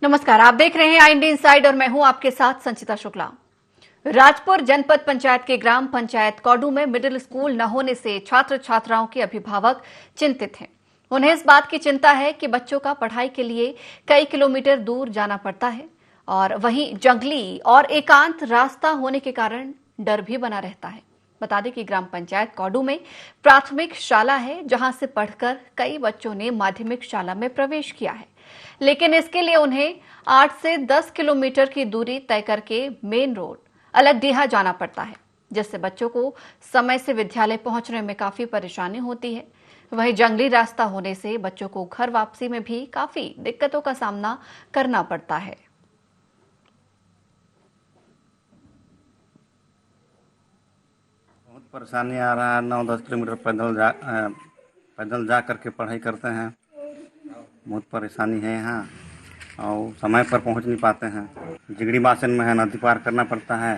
नमस्कार, आप देख रहे हैं आई इंडिया इनसाइड और मैं हूं आपके साथ संचिता शुक्ला। राजपुर जनपद पंचायत के ग्राम पंचायत कौडू में मिडिल स्कूल न होने से छात्र छात्राओं के अभिभावक चिंतित हैं। उन्हें इस बात की चिंता है कि बच्चों का पढ़ाई के लिए कई किलोमीटर दूर जाना पड़ता है और वहीं जंगली और एकांत रास्ता होने के कारण डर भी बना रहता है। बता दें कि ग्राम पंचायत कौडू में प्राथमिक शाला है, जहां से पढ़कर कई बच्चों ने माध्यमिक शाला में प्रवेश किया है, लेकिन इसके लिए उन्हें 8 से 10 किलोमीटर की दूरी तय करके मेन रोड अलगडीहा जाना पड़ता है, जिससे बच्चों को समय से विद्यालय पहुंचने में काफी परेशानी होती है। वहीं जंगली रास्ता होने से बच्चों को घर वापसी में भी काफी दिक्कतों का सामना करना पड़ता है। बहुत परेशानी आ रहा है। 9-10 किलोमीटर पैदल जा करके पढ़ाई करते हैं। बहुत परेशानी है यहाँ और समय पर पहुँच नहीं पाते हैं। जिगड़ी बासन में है, नदी पार करना पड़ता है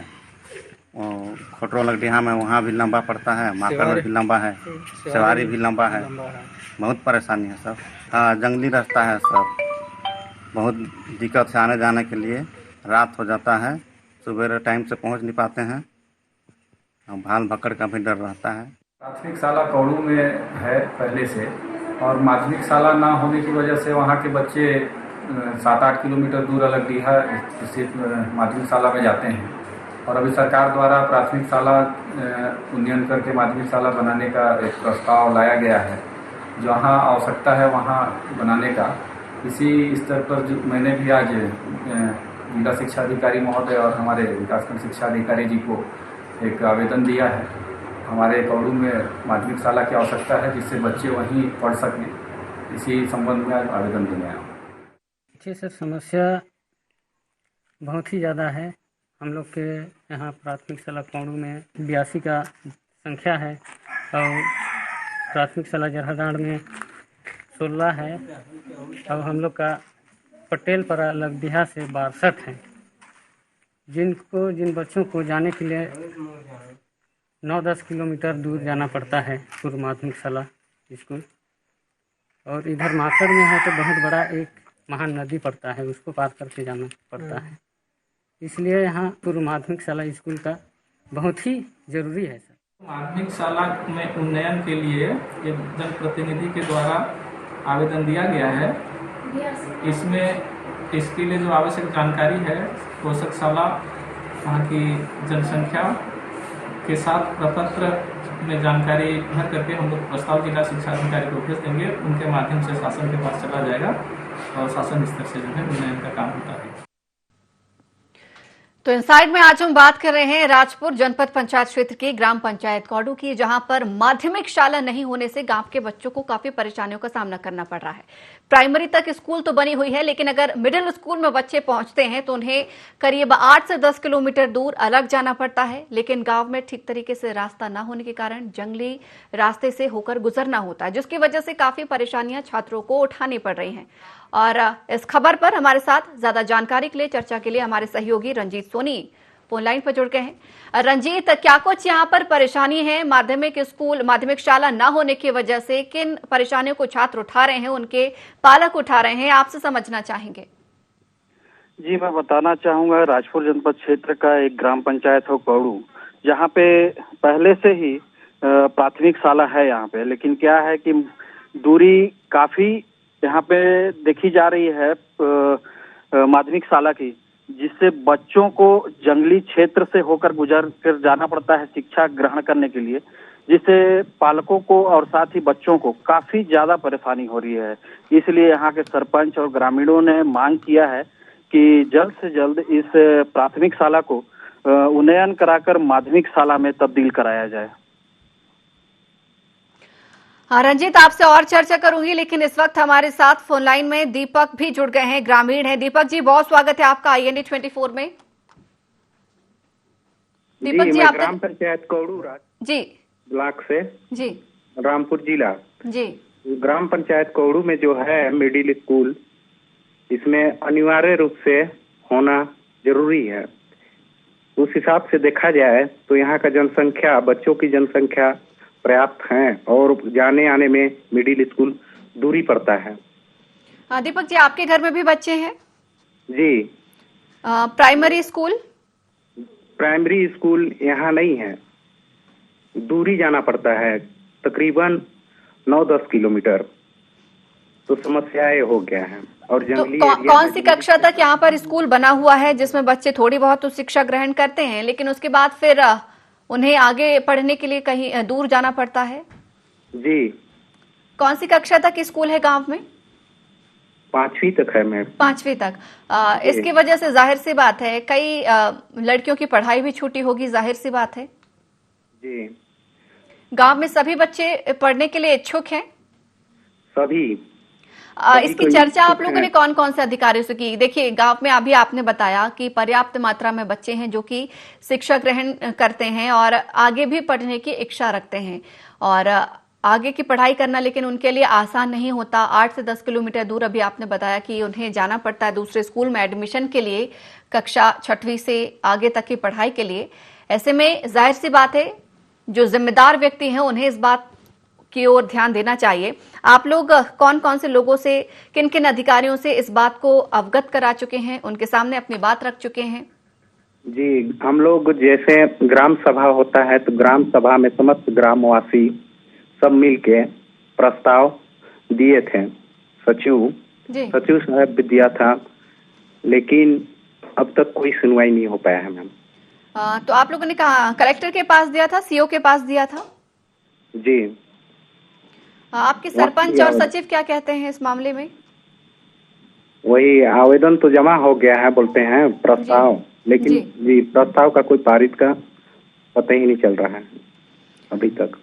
और खोटरो लगडीहा में वहाँ भी लंबा पड़ता है, माकर में भी लंबा है, सवारी भी लंबा है। बहुत परेशानी है सब। हाँ, जंगली रास्ता है सब। बहुत दिक्कत से आने जाने के लिए रात हो जाता है, सुबह टाइम से पहुँच नहीं पाते हैं। भाल भक्कड़ का भी डर रहता है। प्राथमिक शाला कौड़ू में है पहले से, और माध्यमिक शाला ना होने की वजह से वहाँ के बच्चे 7-8 किलोमीटर दूर अलगडीहा स्थित माध्यमिक शाला में जाते हैं। और अभी सरकार द्वारा प्राथमिक शाला उन्नयन करके माध्यमिक शाला बनाने का एक प्रस्ताव लाया गया है। जहाँ आवश्यकता है वहाँ बनाने का, इसी स्तर पर मैंने भी आज जिला शिक्षा अधिकारी महोदय और हमारे विकासखंड शिक्षा अधिकारी जी को एक आवेदन दिया है। हमारे कौडू में माध्यमिक शाला की आवश्यकता है, जिससे बच्चे वहीं पढ़ सकें। इसी संबंध में आज आवेदन देने आया हूँ। अच्छी सर, समस्या बहुत ही ज़्यादा है। हम लोग के यहाँ प्राथमिक शाला कौडू में 82 का संख्या है और प्राथमिक शाला जरहाडांड में 16 है और हम लोग का पटेलपरा लगडीहा से 62 है। जिन बच्चों को जाने के लिए 9-10 किलोमीटर दूर जाना पड़ता है पूर्व माध्यमिक शाला स्कूल, और इधर माकर में है तो बहुत बड़ा एक महान नदी पड़ता है, उसको पार करके जाना पड़ता है। इसलिए यहाँ पूर्व माध्यमिक शाला स्कूल का बहुत ही ज़रूरी है सर। माध्यमिक शाला में उन्नयन के लिए एक जनप्रतिनिधि के द्वारा आवेदन दिया गया है। इसके लिए जो आवश्यक जानकारी है, पोषक शाला, वहाँ की जनसंख्या के साथ प्रपत्र में जानकारी भर करके हम लोग प्रस्ताव जिला शिक्षा अधिकारी को भेज देंगे। उनके माध्यम से शासन के पास चला जाएगा और शासन स्तर से जो है उन्नयन का काम होता है। तो इनसाइड में आज हम बात कर रहे हैं राजपुर जनपद पंचायत क्षेत्र की ग्राम पंचायत कौडू की, जहां पर माध्यमिक शाला नहीं होने से गांव के बच्चों को काफी परेशानियों का सामना करना पड़ रहा है। प्राइमरी तक स्कूल तो बनी हुई है, लेकिन अगर मिडिल स्कूल में बच्चे पहुंचते हैं तो उन्हें करीब 8 से 10 किलोमीटर दूर अलग जाना पड़ता है। लेकिन गांव में ठीक तरीके से रास्ता न होने के कारण जंगली रास्ते से होकर गुजरना होता है, जिसकी वजह से काफी परेशानियां छात्रों को उठानी पड़ रही हैं। और इस खबर पर हमारे साथ ज्यादा जानकारी के लिए, चर्चा के लिए हमारे सहयोगी रंजीत सोनी फोन लाइन पर जुड़ गए हैं। रंजीत, क्या कुछ यहाँ पर परेशानी है? माध्यमिक शाला न होने की वजह से किन परेशानियों को छात्र उठा रहे हैं, उनके पालक उठा रहे हैं, आपसे समझना चाहेंगे। जी, मैं बताना चाहूँगा, राजपुर जनपद क्षेत्र का एक ग्राम पंचायत हो कौडू, जहाँ पे पहले से ही प्राथमिक शाला है यहाँ पे, लेकिन क्या है कि दूरी काफी यहाँ पे देखी जा रही है माध्यमिक शाला की, जिससे बच्चों को जंगली क्षेत्र से होकर गुजर कर जाना पड़ता है शिक्षा ग्रहण करने के लिए, जिससे पालकों को और साथ ही बच्चों को काफी ज्यादा परेशानी हो रही है। इसलिए यहाँ के सरपंच और ग्रामीणों ने मांग किया है कि जल्द से जल्द इस प्राथमिक शाला को उन्नयन कराकर माध्यमिक शाला में तब्दील कराया जाए। हाँ रंजीत, आपसे और चर्चा करूंगी, लेकिन इस वक्त हमारे साथ फोन लाइन में दीपक भी जुड़ गए हैं, ग्रामीण हैं। दीपक जी, बहुत स्वागत है आपका IND 24 में। दीपक जी, आप ग्राम पंचायत कौडू जी ब्लॉक से जी रामपुर जिला जी ग्राम पंचायत कौडू में जो है मिडिल स्कूल, इसमें अनिवार्य रूप से होना जरूरी है। उस हिसाब से देखा जाए तो यहाँ का जनसंख्या, बच्चों की जनसंख्या पर्याप्त हैं और जाने आने में मिडिल स्कूल दूरी पड़ता है। हाँ दीपक जी, आपके घर में भी बच्चे हैं? जी। Primary school? प्राइमरी स्कूल यहाँ नहीं है, दूरी जाना पड़ता है तकरीबन 9-10 किलोमीटर। तो समस्याएं हो गया है। और तो जंगली कौन सी कक्षा तक यहाँ पर स्कूल बना हुआ है जिसमें बच्चे थोड़ी बहुत तो शिक्षा ग्रहण करते हैं, लेकिन उसके बाद फिर उन्हें आगे पढ़ने के लिए कहीं दूर जाना पड़ता है? जी। कौन सी कक्षा तक स्कूल है गांव में? 5वीं तक है मैम। 5वीं तक। इसकी वजह से जाहिर सी बात है कई लड़कियों की पढ़ाई भी छूटी होगी, जाहिर सी बात है। जी। गांव में सभी बच्चे पढ़ने के लिए इच्छुक हैं? सभी। इसकी चर्चा आप लोगों ने कौन कौन से अधिकारियों से की? देखिए, गांव में अभी आपने बताया कि पर्याप्त मात्रा में बच्चे हैं जो कि शिक्षा ग्रहण करते हैं और आगे भी पढ़ने की इच्छा रखते हैं, और आगे की पढ़ाई करना लेकिन उनके लिए आसान नहीं होता। 8 से 10 किलोमीटर दूर अभी आपने बताया कि उन्हें जाना पड़ता है दूसरे स्कूल में एडमिशन के लिए, कक्षा 6वीं से आगे तक की पढ़ाई के लिए। ऐसे में जाहिर सी बात है जो जिम्मेदार व्यक्ति हैं उन्हें इस बात की ओर ध्यान देना चाहिए। आप लोग कौन कौन से लोगों से, किन किन अधिकारियों से इस बात को अवगत करा चुके हैं, उनके सामने अपनी बात रख चुके हैं? जी, हम लोग जैसे ग्राम सभा होता है तो ग्राम सभा में समस्त ग्रामवासी सब मिल के प्रस्ताव दिए थे। सचिव साहब भी दिया था, लेकिन अब तक कोई सुनवाई नहीं हो पाया है मैम। तो आप लोगों ने कहा कलेक्टर के पास दिया था, सीओ के पास दिया था? जी। आपके सरपंच और सचिव क्या कहते हैं इस मामले में? वही आवेदन तो जमा हो गया है बोलते हैं, प्रस्ताव, लेकिन जी प्रस्ताव का कोई पारित का पता ही नहीं चल रहा है अभी तक।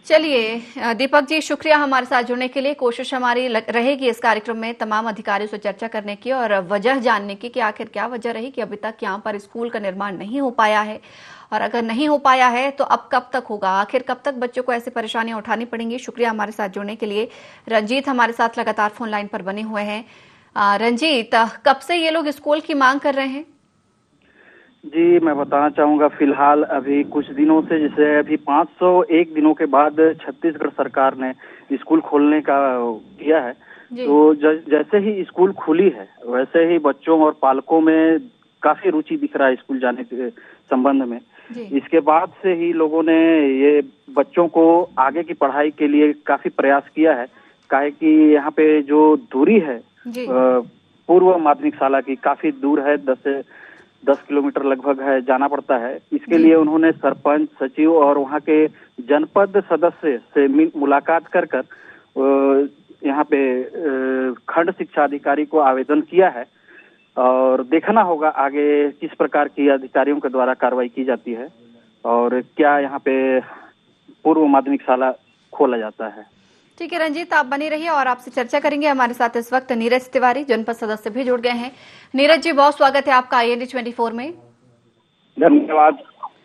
चलिए दीपक जी, शुक्रिया हमारे साथ जुड़ने के लिए। कोशिश हमारी रहेगी इस कार्यक्रम में तमाम अधिकारियों से चर्चा करने की और वजह जानने की कि आखिर क्या वजह रही कि अभी तक यहाँ पर स्कूल का निर्माण नहीं हो पाया है, और अगर नहीं हो पाया है तो अब कब तक होगा, आखिर कब तक बच्चों को ऐसी परेशानियां उठानी पड़ेंगी। शुक्रिया हमारे साथ जुड़ने के लिए। रंजीत हमारे साथ लगातार फोन लाइन पर बने हुए हैं। रंजीत, कब से ये लोग स्कूल की मांग कर रहे हैं? जी, मैं बताना चाहूंगा, फिलहाल अभी कुछ दिनों से, जैसे अभी 501 दिनों के बाद छत्तीसगढ़ सरकार ने स्कूल खोलने का किया है, तो जैसे ही स्कूल खुली है वैसे ही बच्चों और पालकों में काफी रुचि दिख रहा है स्कूल जाने के संबंध में। इसके बाद से ही लोगों ने ये बच्चों को आगे की पढ़ाई के लिए काफी प्रयास किया है, काहे कि यहाँ पे जो दूरी है पूर्व माध्यमिक शाला की काफी दूर है, 10 किलोमीटर लगभग है, जाना पड़ता है। इसके लिए उन्होंने सरपंच, सचिव और वहाँ के जनपद सदस्य से मुलाकात कर यहाँ पे खंड शिक्षा अधिकारी को आवेदन किया है, और देखना होगा आगे किस प्रकार की अधिकारियों के द्वारा कार्रवाई की जाती है और क्या यहाँ पे पूर्व माध्यमिक शाला खोला जाता है। ठीक है रंजीत, आप बने रहिए और आपसे चर्चा करेंगे। हमारे साथ इस वक्त नीरज तिवारी, जनपद सदस्य, भी जुड़ गए हैं। नीरज जी, बहुत स्वागत है आपका IND 24 में। धन्यवाद,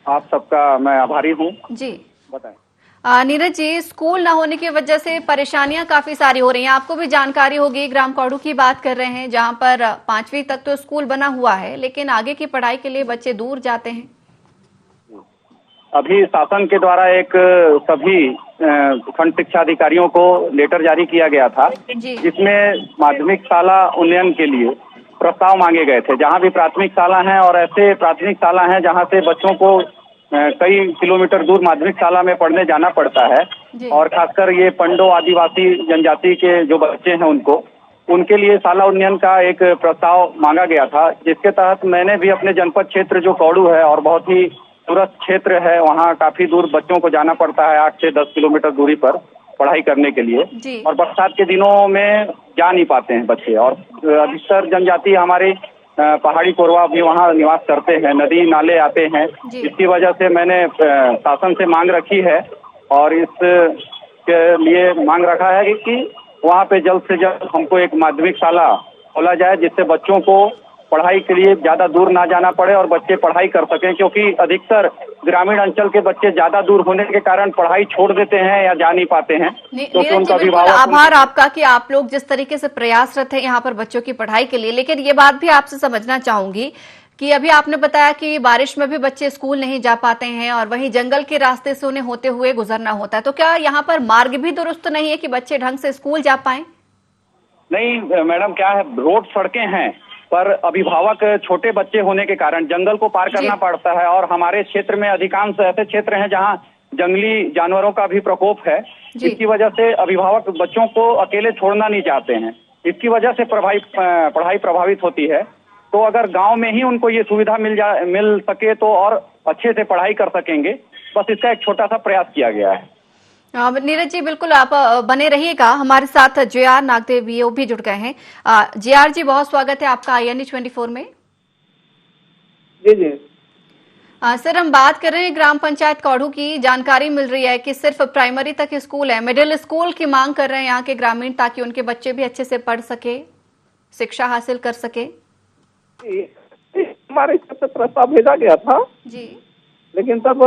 आप सबका मैं आभारी हूँ। जी बताएं। नीरज जी, स्कूल न होने की वजह से परेशानियां काफी सारी हो रही हैं, आपको भी जानकारी होगी। ग्राम कौड़ू की बात कर रहे हैं जहां पर 5वीं तक तो स्कूल बना हुआ है, लेकिन आगे की पढ़ाई के लिए बच्चे दूर जाते हैं। अभी शासन के द्वारा एक सभी खंड शिक्षा अधिकारियों को लेटर जारी किया गया था, जिसमें माध्यमिक शाला उन्नयन के लिए प्रस्ताव मांगे गए थे। जहां भी प्राथमिक शाला हैं और ऐसे प्राथमिक शाला हैं जहां से बच्चों को कई किलोमीटर दूर माध्यमिक शाला में पढ़ने जाना पड़ता है, और खासकर ये पंडो आदिवासी जनजाति के जो बच्चे हैं उनके लिए शाला उन्नयन का एक प्रस्ताव मांगा गया था, जिसके तहत मैंने भी अपने जनपद क्षेत्र जो कौड़ू है और बहुत ही दूरस्थ क्षेत्र है, वहाँ काफी दूर बच्चों को जाना पड़ता है, 8 से 10 किलोमीटर दूरी पर पढ़ाई करने के लिए, और बरसात के दिनों में जा नहीं पाते हैं बच्चे। और अधिकतर जनजाति हमारे पहाड़ी कोरवा भी वहाँ निवास करते हैं, नदी नाले आते हैं। इसकी वजह से मैंने शासन से मांग रखी है और इसके लिए मांग रखा है कि वहाँ पे जल्द से जल्द हमको एक माध्यमिक शाला खोला जाए, जिससे बच्चों को पढ़ाई के लिए ज्यादा दूर ना जाना पड़े और बच्चे पढ़ाई कर सकें, क्योंकि अधिकतर ग्रामीण अंचल के बच्चे ज्यादा दूर होने के कारण पढ़ाई छोड़ देते हैं या जा नहीं पाते हैं। क्योंकि उनका अभिभावक, आभार आपका कि आप लोग जिस तरीके से प्रयासरत हैं यहाँ पर बच्चों की पढ़ाई के लिए। लेकिन ये बात भी आपसे समझना चाहूंगी कि अभी आपने बताया कि बारिश में भी बच्चे स्कूल नहीं जा पाते हैं और वहीं जंगल के रास्ते से उन्हें होते हुए गुजरना होता है, तो क्या यहाँ पर मार्ग भी दुरुस्त नहीं है कि बच्चे ढंग से स्कूल जा पाए? नहीं मैडम, क्या है, रोड सड़कें हैं पर अभिभावक छोटे बच्चे होने के कारण जंगल को पार करना पड़ता है, और हमारे क्षेत्र में अधिकांश ऐसे क्षेत्र हैं जहां जंगली जानवरों का भी प्रकोप है। इसकी वजह से अभिभावक बच्चों को अकेले छोड़ना नहीं चाहते हैं। इसकी वजह से पढ़ाई प्रभावित होती है। तो अगर गांव में ही उनको ये सुविधा मिल सके तो और अच्छे से पढ़ाई कर सकेंगे। बस इसका एक छोटा सा प्रयास किया गया है। नीरज जी, बिल्कुल आप बने रहिएगा। हमारे साथ JR नागदेव वो भी जुड़ गए हैं। JR जी, बहुत स्वागत है आपका INE 24 में। जी जी सर, हम बात कर रहे हैं ग्राम पंचायत कौड़ू की। जानकारी मिल रही है कि सिर्फ प्राइमरी तक स्कूल है, मिडिल स्कूल की मांग कर रहे हैं यहाँ के ग्रामीण, ताकि उनके बच्चे भी अच्छे से पढ़ सके, शिक्षा हासिल कर सके। हमारे स्तर से प्रस्ताव भेजा गया था जी, लेकिन तब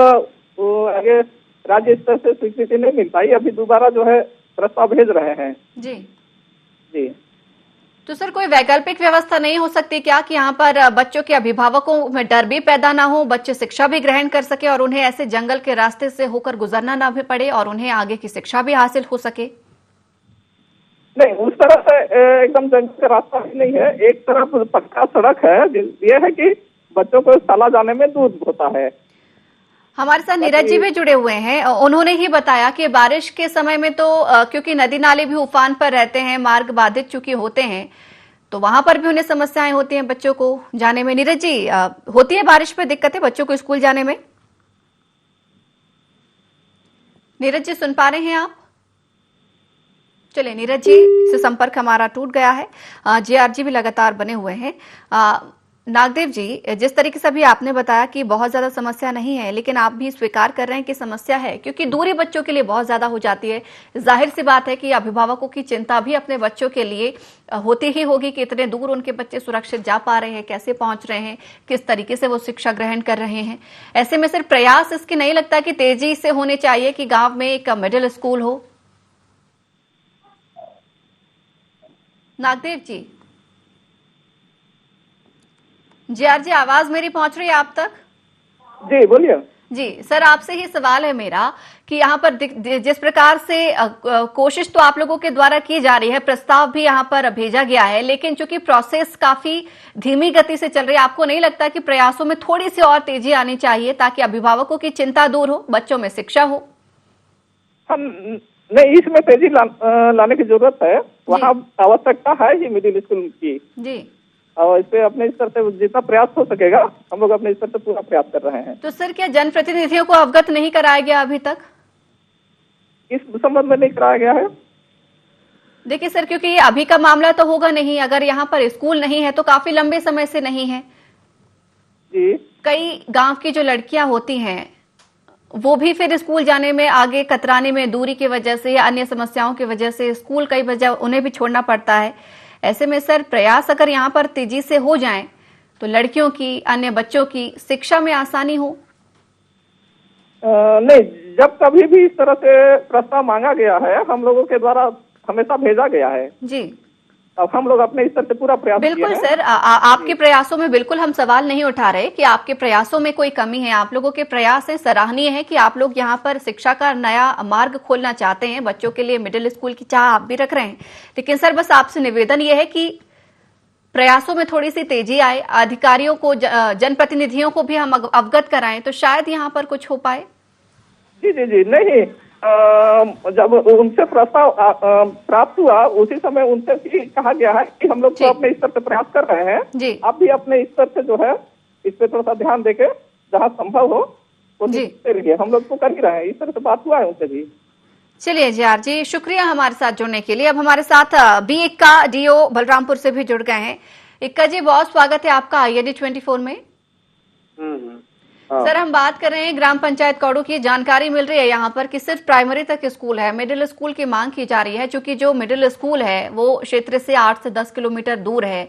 वो आगे राज्य स्तर से स्वीकृति नहीं मिल पाई। अभी दोबारा जो है प्रस्ताव भेज रहे हैं। जी जी, तो सर, कोई वैकल्पिक व्यवस्था नहीं हो सकती क्या कि यहाँ पर बच्चों के अभिभावकों में डर भी पैदा ना हो, बच्चे शिक्षा भी ग्रहण कर सके और उन्हें ऐसे जंगल के रास्ते से होकर गुजरना ना भी पड़े और उन्हें आगे की शिक्षा भी हासिल हो सके? नहीं, उस तरह से एकदम जंगल का रास्ता ही नहीं है। एक तरफ पक्का सड़क है। ये है कि बच्चों को शाला जाने में दूर होता है। हमारे साथ नीरज जी भी जुड़े हुए हैं। उन्होंने ही बताया कि बारिश के समय में तो क्योंकि नदी नाले भी उफान पर रहते हैं, मार्ग बाधित चूंकि होते हैं, तो वहां पर भी उन्हें समस्याएं होती हैं बच्चों को जाने में। नीरज जी, होती है बारिश में दिक्कतें बच्चों को स्कूल जाने में? नीरज जी, सुन पा रहे हैं आप? चलिए, नीरज जी से संपर्क हमारा टूट गया है। JR जी भी लगातार बने हुए हैं। नागदेव जी, जिस तरीके से अभी आपने बताया कि बहुत ज्यादा समस्या नहीं है, लेकिन आप भी स्वीकार कर रहे हैं कि समस्या है, क्योंकि दूरी बच्चों के लिए बहुत ज्यादा हो जाती है। जाहिर सी बात है कि अभिभावकों की चिंता भी अपने बच्चों के लिए होती ही होगी कि इतने दूर उनके बच्चे सुरक्षित जा पा रहे हैं, कैसे पहुंच रहे हैं, किस तरीके से वो शिक्षा ग्रहण कर रहे हैं। ऐसे में सिर्फ प्रयास इसके नहीं लगता कि तेजी से होने चाहिए कि गांव में एक मिडिल स्कूल हो? नागदेव जी, JR जी, आवाज मेरी पहुंच रही है आप तक? जी बोलिए। जी सर, आपसे ही सवाल है मेरा कि यहाँ पर जिस प्रकार से कोशिश तो आप लोगों के द्वारा की जा रही है, प्रस्ताव भी यहाँ पर भेजा गया है, लेकिन चूंकि प्रोसेस काफी धीमी गति से चल रही है, आपको नहीं लगता कि प्रयासों में थोड़ी सी और तेजी आनी चाहिए ताकि अभिभावकों की चिंता दूर हो, बच्चों में शिक्षा हो? हम नहीं, इसमें तेजी लाने की जरूरत है। वहाँ आवश्यकता है ही मिडिल स्कूल की जी, और इस पे अपने स्तर से जितना प्रयास हो सकेगा हम लोग अपने स्तर से पूरा प्रयास कर रहे हैं। तो सर, क्या जनप्रतिनिधियों को अवगत नहीं कराया गया अभी तक? इस संबंध में नहीं कराया गया है। देखिए सर, क्योंकि ये अभी का मामला तो होगा नहीं, अगर यहाँ पर स्कूल नहीं है तो काफी लंबे समय से नहीं है जी। कई गांव की जो लड़कियां होती हैं वो भी फिर स्कूल जाने में आगे कतराने में दूरी की वजह से या अन्य समस्याओं की वजह से स्कूल कई वजह उन्हें भी छोड़ना पड़ता है। ऐसे में सर, प्रयास अगर यहाँ पर तेजी से हो जाएं तो लड़कियों की, अन्य बच्चों की शिक्षा में आसानी हो। नहीं, जब कभी भी इस तरह से प्रस्ताव मांगा गया है हम लोगों के द्वारा हमेशा भेजा गया है जी। अब हम लोग अपने स्तर से पूरा प्रयास बिल्कुल सर, आपके प्रयासों में बिल्कुल हम सवाल नहीं उठा रहे कि आपके प्रयासों में कोई कमी है। आप लोगों के प्रयास है, सराहनीय है कि आप लोग यहाँ पर शिक्षा का नया मार्ग खोलना चाहते हैं, बच्चों के लिए मिडिल स्कूल की चाह आप भी रख रहे हैं। लेकिन सर, बस आपसे निवेदन ये है कि प्रयासों में थोड़ी सी तेजी आए, अधिकारियों को, जनप्रतिनिधियों को भी हम अवगत कराएं तो शायद यहाँ पर कुछ हो पाए। जी जी जी, नहीं, जब उनसे प्रस्ताव प्राप्त हुआ उसी समय उनसे भी कहा गया है कि हम लोग तो अपने स्तर से प्रयास कर रहे हैं जी। आप भी अपने स्तर से जो है इस पे थोड़ा सा ध्यान देके जहाँ संभव हो वो हम लोग तो कर ही रहे हैं। इस तरह से बात हुआ है उनसे भी। चलिए JR जी, शुक्रिया हमारे साथ जुड़ने के लिए। अब हमारे साथ B1 DO बलरामपुर से भी जुड़ गए हैं। इक्का जी, बहुत स्वागत है आपका INE 24 में। सर, हम बात कर रहे हैं ग्राम पंचायत कौड़ू की। जानकारी मिल रही है यहाँ पर कि सिर्फ प्राइमरी तक स्कूल है, मिडिल स्कूल की मांग की जा रही है। क्योंकि जो मिडिल स्कूल है वो क्षेत्र से 8 से 10 किलोमीटर दूर है,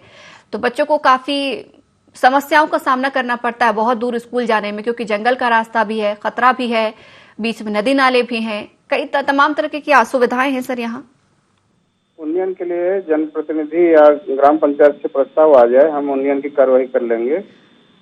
तो बच्चों को काफी समस्याओं का सामना करना पड़ता है बहुत दूर स्कूल जाने में, क्योंकि जंगल का रास्ता भी है, खतरा भी है, बीच में नदी नाले भी हैं, कई तमाम तरह की असुविधाएं हैं सर यहाँ। उन्नयन के लिए जनप्रतिनिधि या ग्राम पंचायत से प्रस्ताव आ जाए, हम उन्नयन की कार्रवाई कर लेंगे।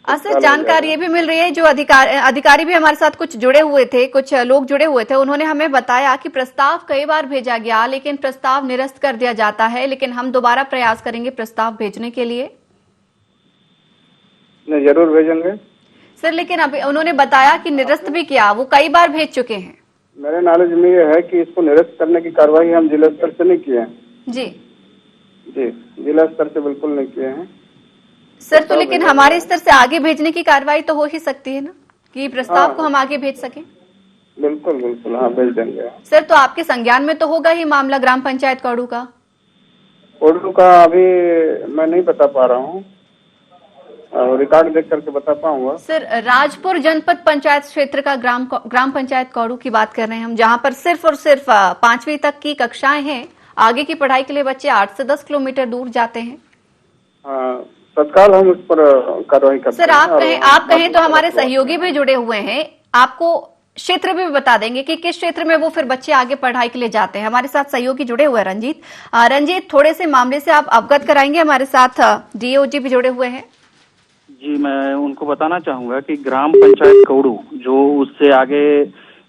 सर जानकारी ये भी मिल रही है, जो अधिकारी भी हमारे साथ कुछ जुड़े हुए थे, कुछ लोग जुड़े हुए थे, उन्होंने हमें बताया कि प्रस्ताव कई बार भेजा गया लेकिन प्रस्ताव निरस्त कर दिया जाता है, लेकिन हम दोबारा प्रयास करेंगे प्रस्ताव भेजने के लिए। नहीं, जरूर भेजेंगे सर, लेकिन अभी उन्होंने बताया कि निरस्त भी किया, वो कई बार भेज चुके हैं। मेरे नॉलेज में ये है कि इसको निरस्त करने की कार्रवाई हम जिला स्तर से नहीं किए हैं। जी जी, जिला स्तर से बिल्कुल नहीं किए हैं सर। तो लेकिन हमारे स्तर से आगे भेजने की कार्रवाई तो हो ही सकती है ना, कि प्रस्ताव को हम आगे भेज सकें। बिल्कुल बिल्कुल, हाँ भेज देंगे। सर, तो आपके संज्ञान में तो होगा ही मामला ग्राम पंचायत कौड़ू का? कौड़ू का अभी मैं नहीं बता पा रहा हूँ, रिकॉर्ड देख करके बता पाऊंगा। सर, राजपुर जनपद पंचायत क्षेत्र का ग्राम पंचायत कौड़ू की बात कर रहे हैं हम, जहां पर सिर्फ और सिर्फ 5वीं तक की कक्षाएं हैं। आगे की पढ़ाई के लिए बच्चे 8 से 10 किलोमीटर दूर जाते हैं। तत्काल हम उस पर कार्रवाई करते हैं। सर, आप कहें तो हमारे सहयोगी भी जुड़े हुए हैं, आपको क्षेत्र भी बता देंगे कि किस क्षेत्र में वो फिर बच्चे आगे पढ़ाई के लिए जाते हैं। हमारे साथ सहयोगी जुड़े हुए हैं रंजीत, थोड़े से मामले से आप अवगत कराएंगे। हमारे साथ डीओजी भी जुड़े हुए हैं। जी, मैं उनको बताना चाहूंगा कि ग्राम पंचायत कौड़ू, जो उससे आगे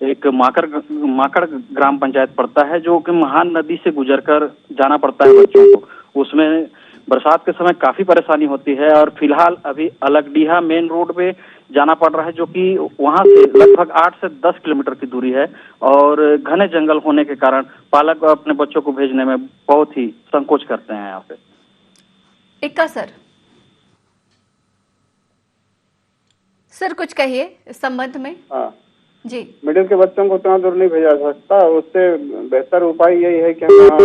एक माकड़ ग्राम पंचायत पड़ता है, जो कि महान नदी से गुजरकर जाना पड़ता है बच्चों को। उसमें बरसात के समय काफी परेशानी होती है और फिलहाल अभी अलगडीहा मेन रोड पे जाना पड़ रहा है, जो कि वहां से लगभग 8 से 10 किलोमीटर की दूरी है और घने जंगल होने के कारण पालक अपने बच्चों को भेजने में बहुत ही संकोच करते हैं यहाँ पे। इक्का सर कुछ कहिए इस संबंध में। हाँ जी, मिडिल के बच्चों को उतना दूर नहीं भेजा जा सकता, उससे बेहतर उपाय यही है कि हम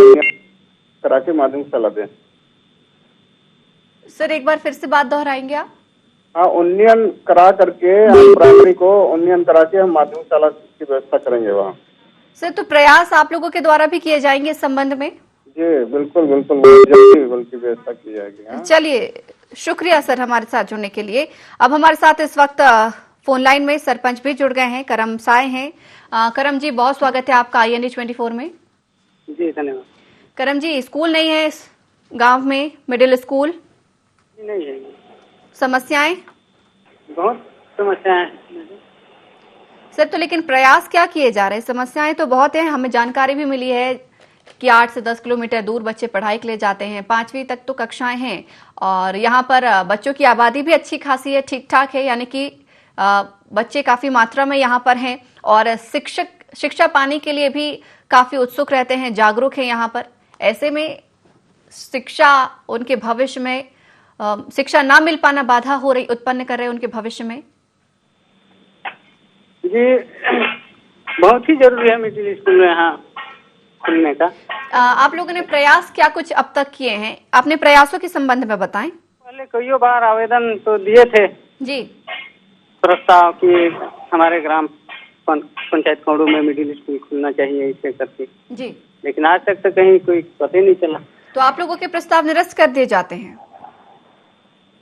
करा के माध्यमिक सलाह दें। सर, एक बार फिर से बात दोहराएंगे आप? हाँ, उन्नयन करा करके हम प्राइमरी को उन्नयन करा के हम माध्यमिक शाला की व्यवस्था करेंगे वहाँ। सर, तो प्रयास आप लोगों के द्वारा भी किए जाएंगे इस संबंध में? जी बिल्कुल बिल्कुल, जल्दी बल्कि व्यवस्था की जाएगी। चलिए, शुक्रिया सर हमारे साथ जुड़ने के लिए। अब हमारे साथ इस वक्त फोन लाइन में सरपंच भी जुड़ गए हैं, करम साय हैं। करम जी, बहुत स्वागत है आपका INA 24 में। जी धन्यवाद। करम जी, स्कूल नहीं है इस गांव में, मिडिल स्कूल नहीं है। समस्याएं? बहुत समस्याएं सर, तो लेकिन प्रयास क्या किए जा रहे हैं? समस्याएं तो बहुत हैं, हमें जानकारी भी मिली है कि 8 से 10 किलोमीटर दूर बच्चे पढ़ाई के लिए जाते हैं। 5वीं तक तो कक्षाएं हैं और यहाँ पर बच्चों की आबादी भी अच्छी खासी है, ठीक ठाक है, यानी कि बच्चे काफी मात्रा में यहाँ पर हैं और शिक्षा पाने के लिए भी काफी उत्सुक रहते हैं, जागरूक हैं यहाँ पर। ऐसे में शिक्षा उनके भविष्य में शिक्षा ना मिल पाना बाधा हो रही, उत्पन्न कर रहे उनके भविष्य में। जी, बहुत ही जरूरी है मिडिल स्कूल में यहाँ खुलने का। आप लोगों ने प्रयास क्या कुछ अब तक किए हैं? अपने प्रयासों के संबंध में बताएं। पहले कई बार आवेदन तो दिए थे जी, प्रस्ताव कि हमारे ग्राम पंचायत कौड़ू में मिडिल स्कूल खुलना चाहिए इसे करके जी, लेकिन आज तक तो कहीं कोई पता ही नहीं चला। तो आप लोगों के प्रस्ताव निरस्त कर दिए जाते हैं?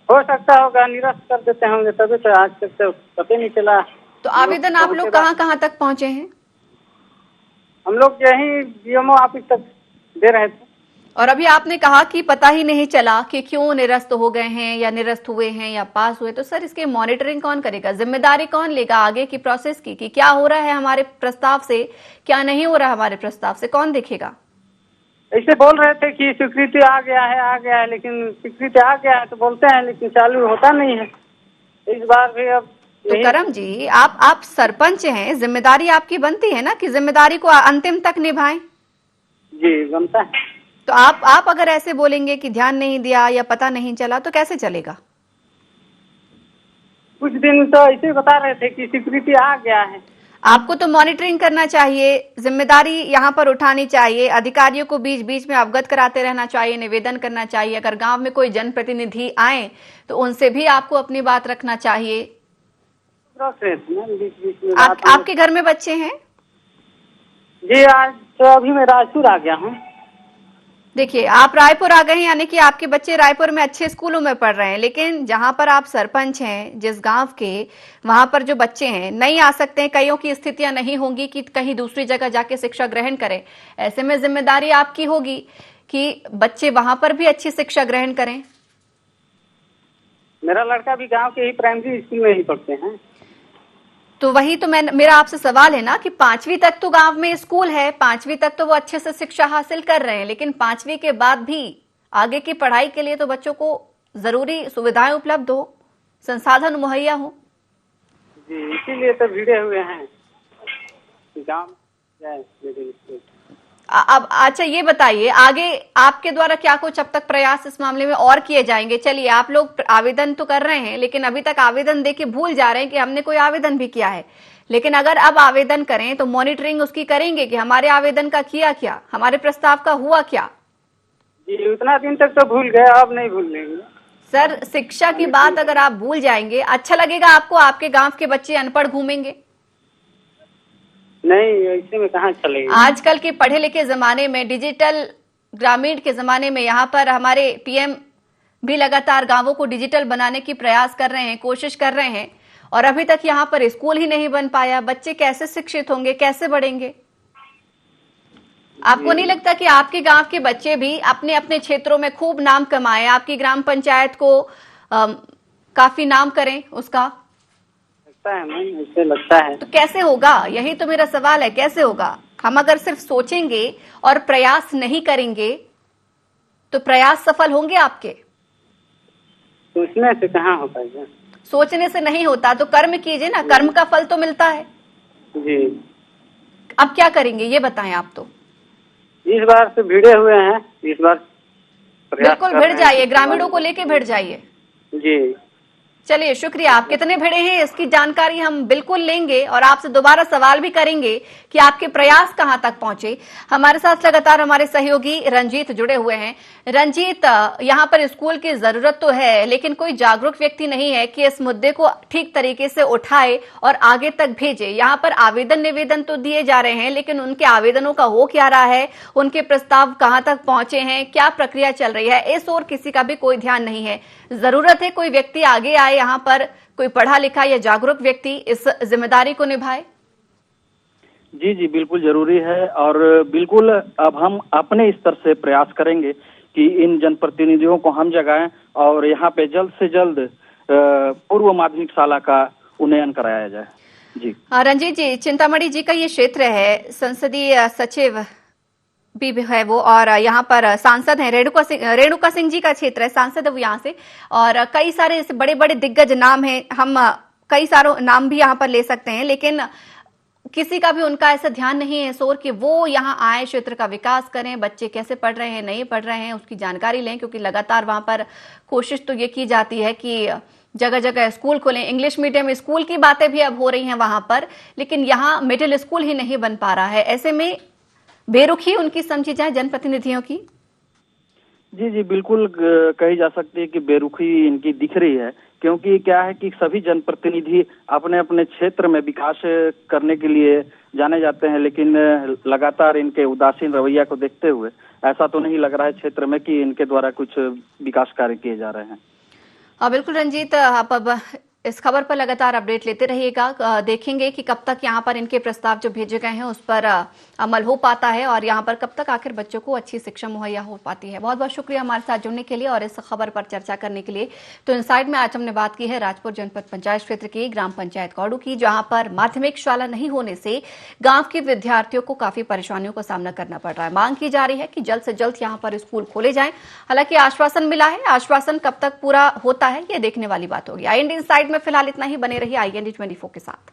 हो सकता होगा निरस्त कर देते होंगे, तभी तो आज तक तो पता ही नहीं चला। तो आवेदन आप लोग कहाँ तक पहुँचे हैं? हम लोग यही DMO ऑफिस तक दे रहे थे। और अभी आपने कहा कि पता ही नहीं चला कि क्यों निरस्त हो गए हैं या निरस्त हुए हैं या पास हुए, तो सर इसकी मॉनिटरिंग कौन करेगा? जिम्मेदारी कौन लेगा आगे की प्रोसेस की, कि क्या हो रहा है हमारे प्रस्ताव से, क्या नहीं हो रहा है हमारे प्रस्ताव से, कौन देखेगा? ऐसे बोल रहे थे कि स्वीकृति आ गया है, लेकिन स्वीकृति आ गया है तो बोलते हैं, लेकिन चालू होता नहीं है। इस बार भी अब तो करम जी, आप सरपंच हैं, जिम्मेदारी आपकी बनती है ना कि जिम्मेदारी को अंतिम तक निभाएं। जी बनता है। तो आप अगर ऐसे बोलेंगे कि ध्यान नहीं दिया या पता नहीं चला तो कैसे चलेगा? कुछ दिन तो ऐसे बता रहे थे कि स्वीकृति आ गया है। आपको तो मॉनिटरिंग करना चाहिए, जिम्मेदारी यहाँ पर उठानी चाहिए, अधिकारियों को बीच बीच में अवगत कराते रहना चाहिए, निवेदन करना चाहिए। अगर गांव में कोई जनप्रतिनिधि आए तो उनसे भी आपको अपनी बात रखना चाहिए। आपके घर में बच्चे हैं? जी, आज तो अभी मैं रायपुर आ गया हूँ। देखिए, आप रायपुर आ गए हैं, यानी कि आपके बच्चे रायपुर में अच्छे स्कूलों में पढ़ रहे हैं, लेकिन जहां पर आप सरपंच हैं जिस गांव के, वहां पर जो बच्चे हैं नहीं आ सकते हैं। कईयों की स्थितियां नहीं होंगी कि कहीं दूसरी जगह जाके शिक्षा ग्रहण करें। ऐसे में जिम्मेदारी आपकी होगी कि बच्चे वहां पर भी अच्छी शिक्षा ग्रहण करें। मेरा लड़का भी गांव के ही प्राइमरी स्कूल में ही पढ़ते हैं। तो वही तो मेरा आपसे सवाल है ना कि 5वीं तक तो गांव में स्कूल है, 5वीं तक तो वो अच्छे से शिक्षा हासिल कर रहे हैं, लेकिन 5वीं के बाद भी आगे की पढ़ाई के लिए तो बच्चों को जरूरी सुविधाएं उपलब्ध हो, संसाधन मुहैया हो। जी, इसीलिए तो भिड़े हुए हैं गाँव। अब अच्छा ये बताइए, आगे आपके द्वारा क्या कुछ अब तक प्रयास इस मामले में और किए जाएंगे? चलिए, आप लोग आवेदन तो कर रहे हैं, लेकिन अभी तक आवेदन देके भूल जा रहे हैं कि हमने कोई आवेदन भी किया है। लेकिन अगर अब आवेदन करें तो मॉनिटरिंग उसकी करेंगे कि हमारे आवेदन का किया क्या, हमारे प्रस्ताव का हुआ क्या? जी, उतना दिन तक तो भूल गए, अब नहीं भूलेंगे। सर, शिक्षा की बात अगर आप भूल जाएंगे, अच्छा लगेगा आपको? आपके गांव के बच्चे अनपढ़ घूमेंगे? नहीं, ऐसे में कहाँ चलेगा। आजकल के पढ़े लिखे जमाने में, डिजिटल ग्रामीण के जमाने में, यहाँ पर हमारे पीएम भी लगातार गांवों को डिजिटल बनाने की प्रयास कर रहे हैं, कोशिश कर रहे हैं, और अभी तक यहाँ पर स्कूल ही नहीं बन पाया। बच्चे कैसे शिक्षित होंगे, कैसे बढ़ेंगे? आपको नहीं लगता कि आपके गांव के बच्चे भी अपने अपने क्षेत्रों में खूब नाम कमाएं, आपकी ग्राम पंचायत को काफी नाम करें उसका? लगता है मैम, ऐसे लगता है। तो कैसे होगा? यही तो मेरा सवाल है, कैसे होगा? हम अगर सिर्फ सोचेंगे और प्रयास नहीं करेंगे तो प्रयास सफल होंगे आपके? सोचने से कहाँ हो पाएगा? सोचने से नहीं होता तो कर्म कीजिए ना, कर्म का फल तो मिलता है। जी, अब क्या करेंगे ये बताएं आप तो। इस बार से भिड़े हुए हैं, इस बार बिल्कुल भिड़ जाइए, ग्रामीणों को लेके भिड़ जाइए। जी, चलिए, शुक्रिया। आप कितने भिड़े हैं इसकी जानकारी हम बिल्कुल लेंगे और आपसे दोबारा सवाल भी करेंगे कि आपके प्रयास कहां तक पहुंचे। हमारे साथ लगातार हमारे सहयोगी रंजीत जुड़े हुए हैं। रंजीत, यहां पर स्कूल की जरूरत तो है, लेकिन कोई जागरूक व्यक्ति नहीं है कि इस मुद्दे को ठीक तरीके से उठाए और आगे तक भेजे। यहाँ पर आवेदन निवेदन तो दिए जा रहे हैं, लेकिन उनके आवेदनों का हो क्या रहा है, उनके प्रस्ताव कहां तक पहुंचे हैं, क्या प्रक्रिया चल रही है, इस ओर किसी का भी कोई ध्यान नहीं है। जरूरत है कोई व्यक्ति आगे आए, यहाँ पर कोई पढ़ा लिखा या जागरूक व्यक्ति इस जिम्मेदारी को निभाए। जी जी, बिल्कुल जरूरी है, और बिल्कुल अब हम अपने स्तर से प्रयास करेंगे कि इन जनप्रतिनिधियों को हम जगाएं और यहाँ पे जल्द से जल्द पूर्व माध्यमिक शाला का उन्नयन कराया जाए। जी रंजीत जी, चिंतामणि जी का ये क्षेत्र है, संसदीय सचिव भी है वो, और यहाँ पर सांसद हैं रेणुका सिंह जी का क्षेत्र है, सांसद है वो यहाँ से, और कई सारे ऐसे बड़े बड़े दिग्गज नाम हैं, हम कई सारों नाम भी यहाँ पर ले सकते हैं, लेकिन किसी का भी उनका ऐसा ध्यान नहीं है सोर कि वो यहाँ आए, क्षेत्र का विकास करें, बच्चे कैसे पढ़ रहे हैं, नहीं पढ़ रहे हैं, उसकी जानकारी लें, क्योंकि लगातार वहां पर कोशिश तो ये की जाती है कि जगह जगह स्कूल खोलें। इंग्लिश मीडियम स्कूल की बातें भी अब हो रही हैं वहां पर, लेकिन यहाँ मिडिल स्कूल ही नहीं बन पा रहा है। ऐसे में बेरुखी उनकी समझी जाए जनप्रतिनिधियों की। जी जी, बिल्कुल कही जा सकती है कि बेरुखी इनकी दिख रही है, क्योंकि क्या है कि सभी जनप्रतिनिधि अपने अपने क्षेत्र में विकास करने के लिए जाने जाते हैं, लेकिन लगातार इनके उदासीन रवैया को देखते हुए ऐसा तो नहीं लग रहा है क्षेत्र में कि इनके द्वारा कुछ विकास कार्य किए जा रहे हैं। बिल्कुल रंजीत, आप अब इस खबर पर लगातार अपडेट लेते रहिएगा, देखेंगे कि कब तक यहाँ पर इनके प्रस्ताव जो भेजे गए हैं उस पर अमल हो पाता है और यहाँ पर कब तक आखिर बच्चों को अच्छी शिक्षा मुहैया हो पाती है। बहुत बहुत शुक्रिया हमारे साथ जुड़ने के लिए और इस खबर पर चर्चा करने के लिए। तो इनसाइड में आज हमने बात की है राजपुर जनपद पंचायत क्षेत्र की ग्राम पंचायत कौड़ू की, जहाँ पर माध्यमिक शाला नहीं होने से गाँव के विद्यार्थियों को काफी परेशानियों का सामना करना पड़ रहा है। मांग की जा रही है कि जल्द से जल्द यहाँ पर स्कूल खोले जाएं। हालांकि आश्वासन मिला है, आश्वासन कब तक पूरा होता है ये देखने वाली बात होगी। IND इनसाइड में फिलहाल इतना ही। बने रहिए IND 24 के साथ।